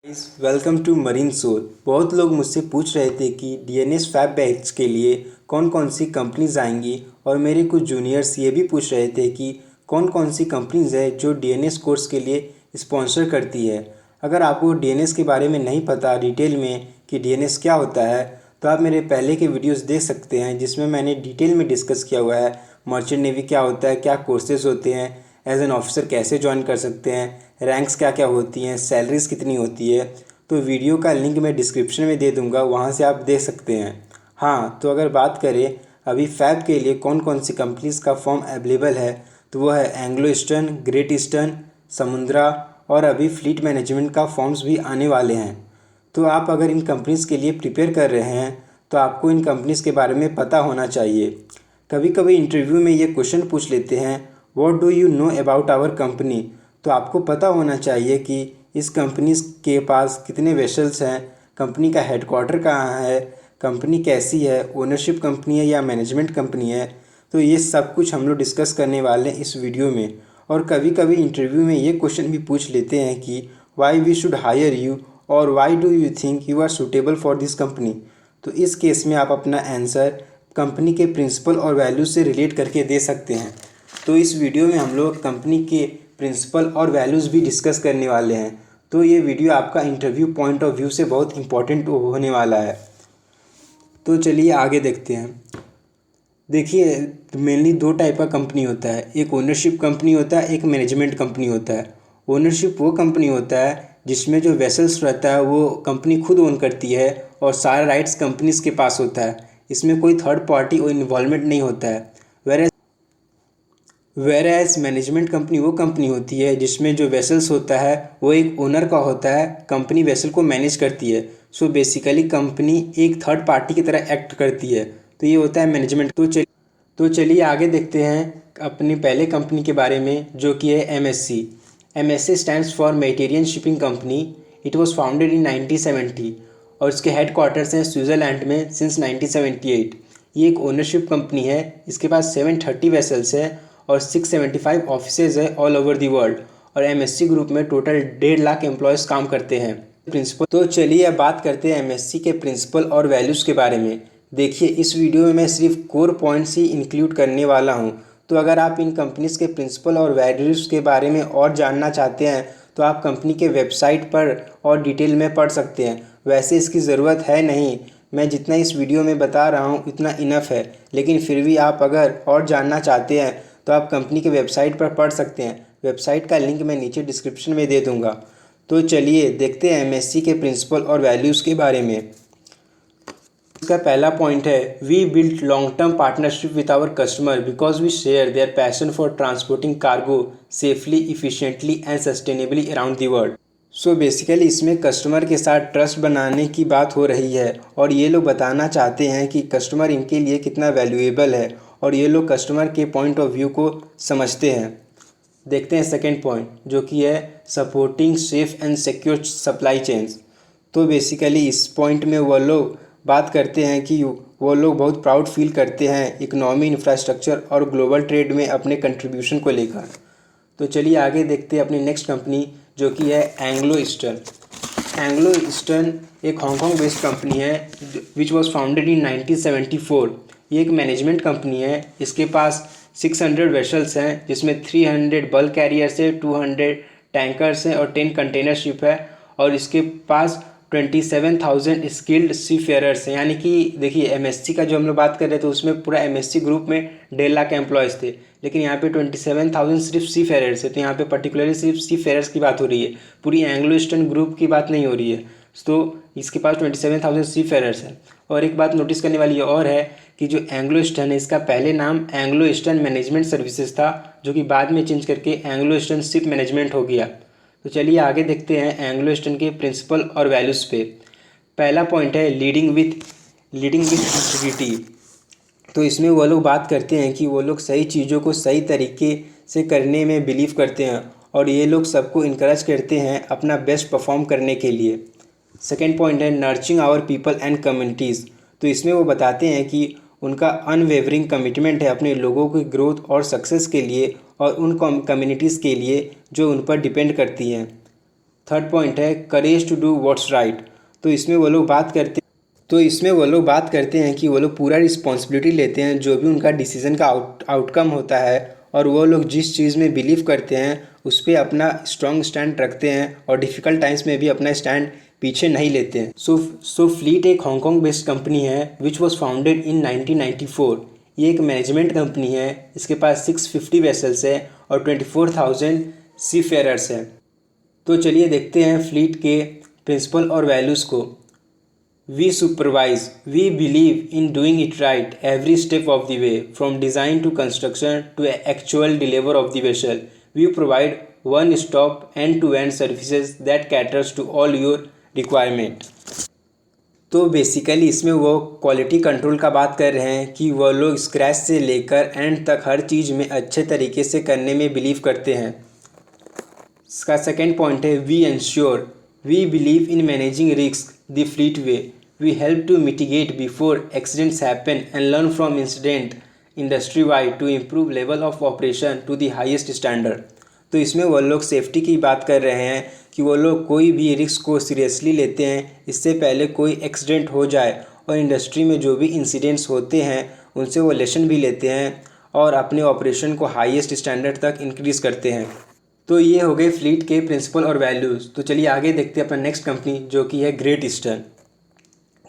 Welcome to marine soul. बहुत लोग मुझसे पूछ रहे थे कि डीएनएस फैब बैच के लिए कौन कौन सी कंपनीज आएंगी और मेरे कुछ जूनियर्स ये भी पूछ रहे थे कि कौन कौन सी कंपनीज है जो डीएनएस कोर्स के लिए स्पॉन्सर करती है। अगर आपको डीएनएस के बारे में नहीं पता डिटेल में कि डीएनएस क्या होता है तो आप मेरे पहले के वीडियोज़ देख सकते हैं जिसमें मैंने डिटेल में डिस्कस किया हुआ है मर्चेंट नेवी क्या होता है, क्या कोर्सेज होते हैं, एज एन ऑफिसर कैसे ज्वाइन कर सकते हैं, रैंक्स क्या क्या होती हैं, सैलरीज कितनी होती है। तो वीडियो का लिंक मैं डिस्क्रिप्शन में दे दूंगा, वहाँ से आप देख सकते हैं। हाँ, तो अगर बात करें अभी फैब के लिए कौन कौन सी कंपनीज़ का फॉर्म अवेलेबल है तो वो है एंग्लो ईस्टर्न, ग्रेट ईस्टर्न, समुद्रा और अभी फ्लीट मैनेजमेंट का फॉर्म्स भी आने वाले हैं। तो आप अगर इन कंपनीज़ के लिए प्रिपेयर कर रहे हैं तो आपको इन कंपनीज़ के बारे में पता होना चाहिए। कभी कभी इंटरव्यू में ये क्वेश्चन पूछ लेते हैं, what do you know about our company. तो आपको पता होना चाहिए कि इस कंपनी के पास कितने वेसल्स हैं, कंपनी का हेडक्वार्टर कहाँ है, कंपनी कैसी है, ओनरशिप कंपनी है या मैनेजमेंट कंपनी है। तो ये सब कुछ हम लोग डिस्कस करने वाले हैं इस वीडियो में। और कभी कभी इंटरव्यू में ये क्वेश्चन भी पूछ लेते हैं कि why we should hire you और why do you think you are suitable for this company. तो इस केस में आप अपना आंसर कंपनी के प्रिंसिपल और वैल्यूज से रिलेट करके दे सकते हैं। तो इस वीडियो में हम लोग कंपनी के प्रिंसिपल और वैल्यूज़ भी डिस्कस करने वाले हैं। तो ये वीडियो आपका इंटरव्यू पॉइंट ऑफ व्यू से बहुत इंपॉर्टेंट होने वाला है। तो चलिए आगे देखते हैं। देखिए, मेनली दो टाइप का कंपनी होता है, एक ओनरशिप कंपनी होता है, एक मैनेजमेंट कंपनी होता है। ओनरशिप वो कंपनी होता है जिसमें जो वेसल्स रहता है वो कंपनी खुद ओन करती है और सारा राइट्स कंपनीज के पास होता है। इसमें कोई थर्ड पार्टी और इन्वॉल्वमेंट नहीं होता है। वेरएज मैनेजमेंट कंपनी वो कंपनी होती है जिसमें जो वेसल्स होता है वो एक ओनर का होता है, कंपनी वेसल को मैनेज करती है। सो बेसिकली कंपनी एक थर्ड पार्टी की तरह एक्ट करती है। तो ये होता है मैनेजमेंट। तो चलिए आगे देखते हैं अपनी पहले कंपनी के बारे में जो कि है MSc. MSc stands for material shipping company. It was founded in 1970 और इसके हेड क्वार्टर्स हैं स्विट्ज़रलैंड में सिंस 1978। ये एक ओनरशिप कंपनी है। इसके पास 730 वेसल्स है और 675 ऑफिसेज है ऑल ओवर दी वर्ल्ड। और एमएससी ग्रुप में टोटल 1.5 लाख एम्प्लॉयज़ काम करते हैं। प्रिंसिपल, तो चलिए अब बात करते हैं एमएससी के प्रिंसिपल और वैल्यूज़ के बारे में। देखिए, इस वीडियो में मैं सिर्फ कोर पॉइंट्स ही इंक्लूड करने वाला हूँ। तो अगर आप इन कंपनीज़ के प्रिंसिपल और वैल्यूज़ के बारे में और जानना चाहते हैं तो आप कंपनी के वेबसाइट पर और डिटेल में पढ़ सकते हैं। वैसे इसकी ज़रूरत है नहीं, मैं जितना इस वीडियो में बता रहा हूँ इतना इनफ है। लेकिन फिर भी आप अगर और जानना चाहते हैं तो आप कंपनी के वेबसाइट पर पढ़ सकते हैं। वेबसाइट का लिंक मैं नीचे डिस्क्रिप्शन में दे दूँगा। तो चलिए देखते हैं एमएससी के प्रिंसिपल और वैल्यूज़ के बारे में। इसका पहला पॉइंट है, we build long term partnership with our customer because we share their passion for transporting cargo safely, efficiently and sustainably around the world. So basically इसमें कस्टमर के साथ ट्रस्ट बनाने की बात हो रही है और ये लोग बताना चाहते हैं कि कस्टमर इनके लिए कितना वैल्यूएबल है और ये लोग कस्टमर के पॉइंट ऑफ व्यू को समझते हैं। देखते हैं सेकेंड पॉइंट जो कि है supporting safe and secure supply chains. तो बेसिकली इस पॉइंट में वो लोग बात करते हैं कि वो लोग बहुत प्राउड फील करते हैं इकोनॉमी, इंफ्रास्ट्रक्चर और ग्लोबल ट्रेड में अपने कंट्रीब्यूशन को लेकर। तो चलिए आगे देखते हैं अपनी नेक्स्ट कंपनी जो कि है एंग्लो ईस्टर्न। एंग्लो ईस्टर्न एक हांगकांग बेस्ड कंपनी है विच वॉज फाउंडेड इन 1974। ये एक मैनेजमेंट कंपनी है। इसके पास 600 वेसल्स हैं जिसमें 300 बल्क कैरियर्स है, 200 टैंकर्स हैं और 10 कंटेनर शिप है। और इसके पास 27,000 स्किल्ड सी फेयरर्स हैं। यानी कि देखिए, एमएससी का जो हम लोग बात कर रहे थे उसमें पूरा एमएससी ग्रुप में 1.5 लाख एम्प्लॉयज़ थे, लेकिन यहाँ पे 27,000 सिर्फ सी फेयरर्स है। तो यहाँ पे पर्टिकुलरली सिर्फ सी फेयरर्स की बात हो रही है, पूरी एंग्लो ईस्टर्न ग्रुप की बात नहीं हो रही है। तो इसके पास 27,000 सी फेयरर्स है। और एक बात नोटिस करने वाली और है कि जो एंग्लो ईस्टर्न है इसका पहले नाम एंग्लो ईस्टर्न मैनेजमेंट सर्विसेज था जो कि बाद में चेंज करके एंग्लो ईस्टर्न शिप मैनेजमेंट हो गया। तो चलिए आगे देखते हैं एंग्लो ईस्टर्न के प्रिंसिपल और वैल्यूज़ पे। पहला पॉइंट है लीडिंग विथ इंटीग्रिटी। तो इसमें वो लोग बात करते हैं कि वो लोग सही चीज़ों को सही तरीके से करने में बिलीव करते हैं और ये लोग सबको इनकरेज करते हैं अपना बेस्ट परफॉर्म करने के लिए। सेकेंड पॉइंट है नर्चिंग आवर पीपल एंड कम्युनिटीज़। तो इसमें वो बताते हैं कि उनका अनवेवरिंग कमिटमेंट है अपने लोगों की ग्रोथ और सक्सेस के लिए और उन कम्युनिटीज़ के लिए जो उन पर डिपेंड करती हैं। थर्ड पॉइंट है courage to do what's right. तो इसमें वो लोग बात करते हैं कि वो लोग पूरा रिस्पॉन्सिबिलिटी लेते हैं जो भी उनका डिसीज़न का आउटकम होता है, और वो लोग जिस चीज़ में बिलीव करते हैं उस पर अपना स्ट्रॉन्ग स्टैंड रखते हैं और डिफ़िकल्ट टाइम्स में भी अपना स्टैंड पीछे नहीं लेते हैं। सो फ्लीट एक हांगकांग बेस्ड कंपनी है विच वॉज फाउंडेड इन 1994। ये एक मैनेजमेंट कंपनी है। इसके पास 650 वेसल्स है और 24,000 सी फेयरर्स है। तो चलिए देखते हैं फ्लीट के प्रिंसिपल और वैल्यूज़ को। We supervise. We believe in doing it right every step of the way, from design to construction to actual deliver of the vessel. We provide one-stop end-to-end services that caters to all your requirement. तो basically इसमें वो quality control का बात कर रहे हैं कि वो लोग स्क्रैच से लेकर एंड तक हर चीज़ में अच्छे तरीके से करने में बिलीव करते हैं। इसका सेकेंड पॉइंट है we ensure. We believe in managing risk the fleet way. We help to mitigate before accidents happen and learn from incident industry-wide to improve level of operation to the highest standard. तो इसमें वो लोग safety की बात कर रहे हैं कि वो लोग कोई भी रिस्क को सीरियसली लेते हैं इससे पहले कोई एक्सीडेंट हो जाए, और इंडस्ट्री में जो भी इंसिडेंट्स होते हैं उनसे वो लेसन भी लेते हैं और अपने ऑपरेशन को हाईएस्ट स्टैंडर्ड तक इंक्रीज़ करते हैं। तो ये हो गए फ्लीट के प्रिंसिपल और वैल्यूज़। तो चलिए आगे देखते हैं अपना नेक्स्ट कंपनी जो कि है great eastern.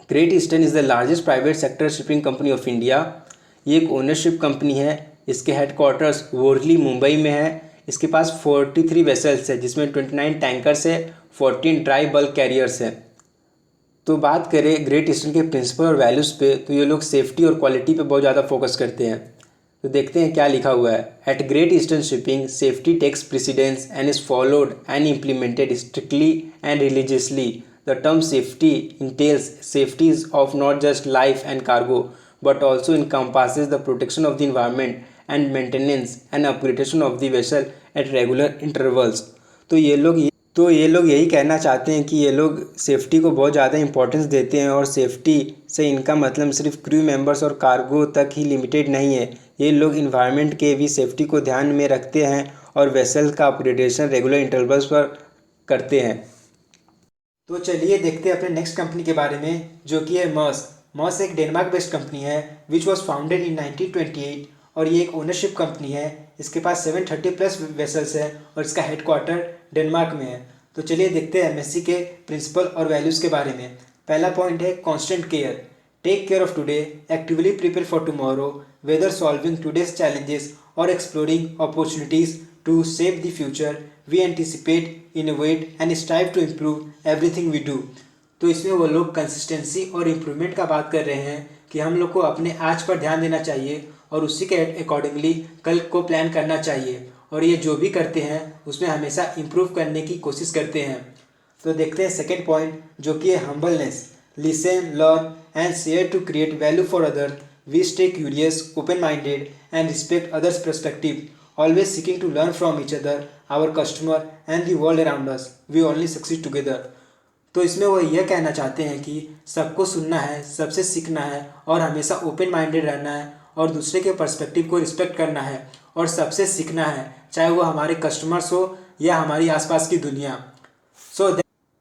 Great eastern is the largest private sector shipping company of India. ये एक ओनरशिप कंपनी है। इसके हेडक्वार्टर्स वोरली मुंबई में है। इसके पास 43 वेसल्स है जिसमें 29 टैंकर्स है, 14 ड्राई बल्क कैरियर्स है। तो बात करें ग्रेट ईस्टर्न के प्रिंसिपल और वैल्यूज़ पे, तो ये लोग सेफ्टी और क्वालिटी पे बहुत ज़्यादा फोकस करते हैं। तो देखते हैं क्या लिखा हुआ है। At Great Eastern Shipping safety takes precedence and is followed and implemented strictly and religiously. The term safety entails safeties of not just life and cargo, but also encompasses the protection of the environment and maintenance and upgradation of the vessel at regular intervals. तो ये लोग यही कहना चाहते हैं कि ये लोग सेफ्टी को बहुत ज़्यादा इंपॉर्टेंस देते हैं, और सेफ्टी से इनका मतलब सिर्फ क्रू मेंबर्स और कार्गो तक ही लिमिटेड नहीं है। ये लोग इन्वायरमेंट के भी सेफ्टी को ध्यान में रखते हैं और वेसल का अपग्रेडेशन रेगुलर इंटरवल्स पर करते हैं। तो चलिए देखते हैं अपने नेक्स्ट कंपनी के बारे में जो कि है मर्स एक डेनमार्क बेस्ड कंपनी है विच वॉज फाउंडेड इन 1928, और ये एक ओनरशिप कंपनी है। इसके पास 730+ वेसल्स है और इसका हेडक्वार्टर डेनमार्क में है। तो चलिए देखते हैं एमएससी के प्रिंसिपल और वैल्यूज़ के बारे में। पहला पॉइंट है constant care. Take care of today, actively prepare for tomorrow, whether solving today's challenges और exploring opportunities to save the future. We anticipate, innovate and strive to improve everything we do. तो इसमें वो लोग consistency और improvement का बात कर रहे हैं कि हम लोग को अपने आज पर ध्यान देना चाहिए और उसी के अकॉर्डिंगली कल को प्लान करना चाहिए, और ये जो भी करते हैं उसमें हमेशा इम्प्रूव करने की कोशिश करते हैं। तो देखते हैं सेकेंड पॉइंट जो कि है humbleness. Listen, learn and share to create value for other. We stay curious, open minded and respect others perspective, always seeking to learn from each other, our customer and the world around us. We only succeed together. तो इसमें वो यह कहना चाहते हैं कि सबको सुनना है, सबसे सीखना है और हमेशा ओपन माइंडेड रहना है और दूसरे के पर्सपेक्टिव को रिस्पेक्ट करना है और सबसे सीखना है, चाहे वो हमारे कस्टमर्स हो या हमारी आसपास की दुनिया।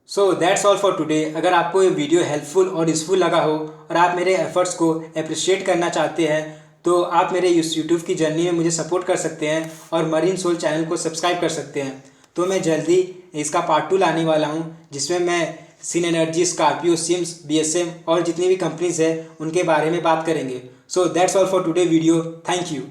So that's all for today. अगर आपको ये वीडियो हेल्पफुल और यूज़फुल लगा हो और आप मेरे एफर्ट्स को अप्रिशिएट करना चाहते हैं तो आप मेरे इस यूट्यूब की जर्नी में मुझे सपोर्ट कर सकते हैं और मरीन सोल चैनल को सब्सक्राइब कर सकते हैं। तो मैं जल्दी इसका पार्ट 2 लाने वाला हूं जिसमें मैं सिन एनर्जी, स्कॉर्पियो, सिम्स, बीएसएम और जितनी भी कंपनीज है उनके बारे में बात करेंगे। So that's all for today video. Thank you.